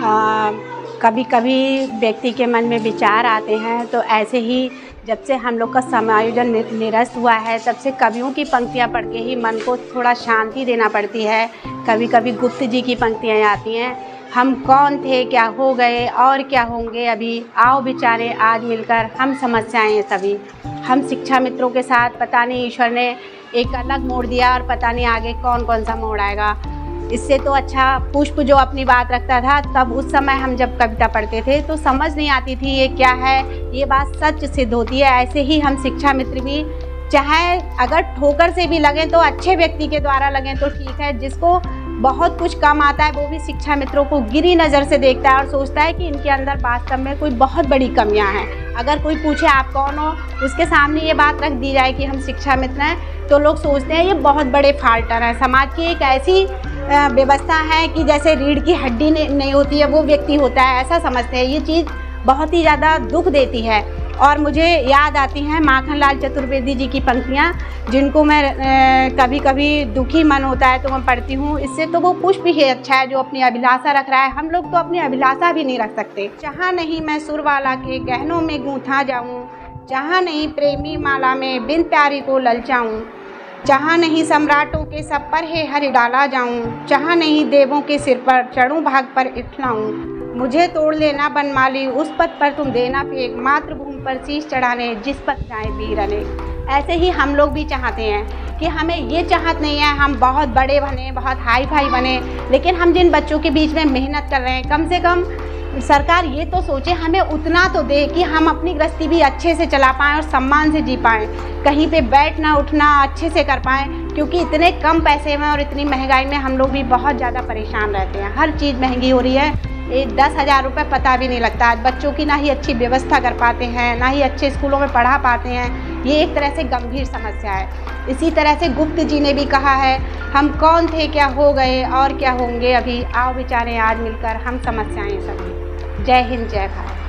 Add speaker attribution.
Speaker 1: कभी कभी व्यक्ति के मन में विचार आते हैं, तो ऐसे ही जब से हम लोग का समायोजन निरस्त हुआ है तब से कवियों की पंक्तियाँ पढ़ के ही मन को थोड़ा शांति देना पड़ती है। कभी कभी गुप्त जी की पंक्तियाँ आती हैं, हम कौन थे क्या हो गए और क्या होंगे अभी, आओ विचारे आज मिलकर हम समस्याएं सभी। हम शिक्षा मित्रों के साथ पता नहीं ईश्वर ने एक अलग मोड़ दिया और पता नहीं आगे कौन कौन सा मोड़ आएगा। इससे तो अच्छा पुष्प जो अपनी बात रखता था, तब उस समय हम जब कविता पढ़ते थे तो समझ नहीं आती थी ये क्या है, ये बात सच सिद्ध होती है। ऐसे ही हम शिक्षा मित्र भी, चाहे अगर ठोकर से भी लगें तो अच्छे व्यक्ति के द्वारा लगें तो ठीक है, जिसको बहुत कुछ कम आता है वो भी शिक्षा मित्रों को गिरी नज़र से देखता है और सोचता है कि इनके अंदर वास्तव में कोई बहुत बड़ी कमियां हैं। अगर कोई पूछे आप कौन हो, उसके सामने ये बात रख दी जाए कि हम शिक्षा मित्र हैं, तो लोग सोचते हैं ये बहुत बड़े फाल्टर हैं। समाज की एक ऐसी व्यवस्था है कि जैसे रीढ़ की हड्डी नहीं होती है वो व्यक्ति होता है, ऐसा समझते हैं। ये चीज़ बहुत ही ज़्यादा दुख देती है। और मुझे याद आती हैं माखनलाल चतुर्वेदी जी की पंक्तियाँ, जिनको मैं कभी कभी दुखी मन होता है तो मैं पढ़ती हूँ। इससे तो वो पुष्प ही अच्छा है जो अपनी अभिलाषा रख रहा है। हम लोग तो अपनी अभिलाषा भी नहीं रख सकते। जहाँ नहीं मैं सुरवाला के गहनों में गूंथा जाऊँ, जहाँ नहीं प्रेमी माला में बिन प्यारी को ललचाऊँ, जहाँ नहीं सम्राटों के सब पर है हरि डाला जाऊँ, जहाँ नहीं देवों के सिर पर चढ़ूँ भाग पर इठलाऊँ, मुझे तोड़ लेना बनमाली उस पथ पर तुम देना फेंक, मातृभूमि पर शीश चढ़ाने जिस पथ जाए वीर अनेक। ऐसे ही हम लोग भी चाहते हैं कि हमें ये चाहत नहीं है हम बहुत बड़े बने, बहुत हाई फाई बने, लेकिन हम जिन बच्चों के बीच में मेहनत कर रहे हैं, कम से कम सरकार ये तो सोचे, हमें उतना तो दे कि हम अपनी गृहस्थी भी अच्छे से चला पाएँ और सम्मान से जी पाएँ, कहीं पे बैठना उठना अच्छे से कर पाएँ। क्योंकि इतने कम पैसे में और इतनी महंगाई में हम लोग भी बहुत ज़्यादा परेशान रहते हैं। हर चीज़ महंगी हो रही है। 10,000 रुपये पता भी नहीं लगता। आज बच्चों की ना ही अच्छी व्यवस्था कर पाते हैं, ना ही अच्छे स्कूलों में पढ़ा पाते हैं। ये एक तरह से गंभीर समस्या है। इसी तरह से गुप्त जी ने भी कहा है, हम कौन थे क्या हो गए और क्या होंगे अभी, आओ विचारें आज मिलकर हम समस्याएं सभी। जय हिंद, जय भारत।